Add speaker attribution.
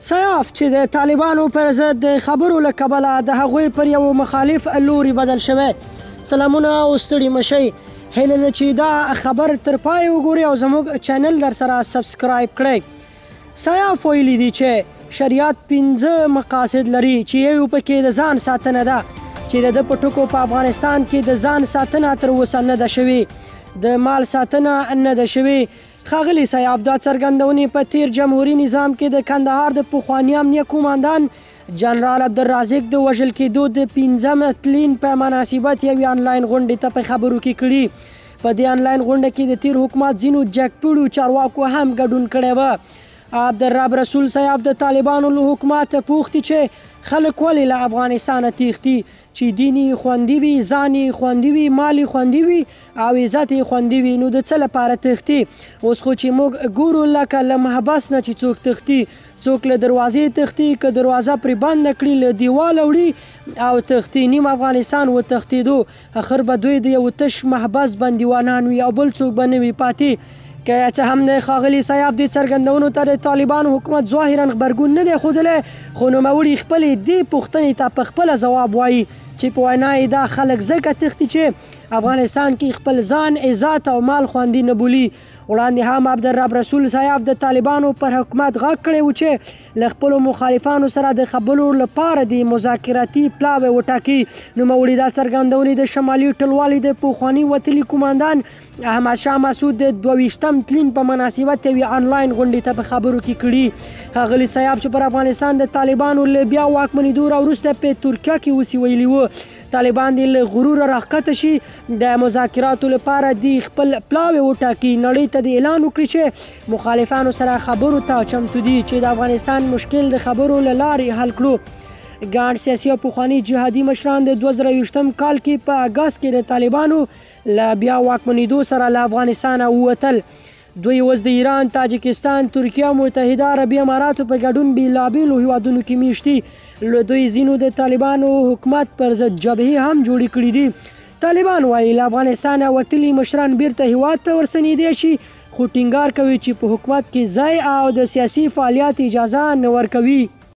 Speaker 1: سیاف چې د طالبانو پر ضد د خبرو له کبله د هغوی پر یو مخالف لوري بدل شوی. سلامونه او ستړي مشئ. هیله ده چې دا خبر تر پای وګورئ او زموږ چینل در سره سبسکرایب کړئ. سیاف ویلي دي چې شریعت 5 مقاصد لري چې یو پکې د ځان ساتنه ده چې د پټکو په افغانستان کې د ځان ساتنه تر اوسه نه ده شوې، د مال ساتنه نه ده شوې. ښاغلي سیاف دا څرګندونې په تیر جمهوري نظام کې د کندهار د پخواني امنیه قوماندان جنرال عبدالرازق د وژل کېدو د 15 تلین په مناسبت یوې آنلاین غونډې ته په خبرو کې کړي. په دې آنلاین غونډه کې د تیر حکومت ځینو جګپړو چارواکو هم ګډون کړی و. عبدالرب رسول سیاف د طالبانو له حکومت پوښتي چې خلک ولې له افغانستانه تښتي، چې دیني خوندي وي، ځاني خوندي وي، مالی خوندي وي او عزت یې خوندي وي، نو د څه لپاره تښتي؟ اوس خو چې موږ ګورو لکه له محبس نه چې څوک تښتي، څوک له دروازې تښتي، که دروازه پرې بنده کړي له دیواله وړي او تښتي. نیم افغانستان وتښتېدو، اخر به دوی د یو تش محبس بندیوانان وي او بل څوک به نه وي پاتې. که څه هم د ښاغلي سیاف دې څرګندونو ته د طالبانو حکومت ظاهرا غبرګون نه دی ښودلی، خو نوموړي خپلې دې پوښتنې ته په خپله ځواب وایي چې په وینا یې دا خلک ځکه تښتي چې افغانستان کې خپل ځان، عزت او مال خوندي نه بولي. وړاندې هم عبدالرب رسول سیاف د طالبانو پر حکومت غږ کړی و چې له خپلو مخالفانو سره د خبرو لپاره د مذاکراتي پلاوی وټاکي. نوموړي دا څرګندونې د شمالي ټلوالې د پخواني وتلي قوماندان احمدشاه مسعود د 22 تلین په مناسبت یوې آنلاین غونډې ته په خبرو کې کړي. ښاغلي سیاف چې پر افغانستان د طالبانو له بیا واکمنېدو راوروسته په ترکیه کې اوسي ویلي و طالبان دې له غروره راښکته شي، د مذاکراتو لپاره دې خپل پلاوی وټاکي، نړۍ ته د اعلان وکړي چې مخالفانو سره خبرو ته چمتو دي چې د افغانستان مشکل د خبرو له لارې حل کړو. ګڼ سیاسي او پخواني جهادي مشران د 2020 کال کې په اګست کې د طالبانو له بیا واکمنېدو سره له افغانستانه ووتل. دوی اوس د ایران، تاجکستان، ترکیه او متحده عربي اماراتو په ګډون بېلابېلو هیوادونو کې میشتي. له دوی ځینو د طالبانو حکومت پر ضد جبهې هم جوړې کړي دي. طالبان وایي له افغانستانه وتلي مشران بیرته هیواد ته ورستنېدی شي، خو ټینګار کوي چې په حکومت کې ځای او د سیاسي فعالیت اجازه نه ورکوي.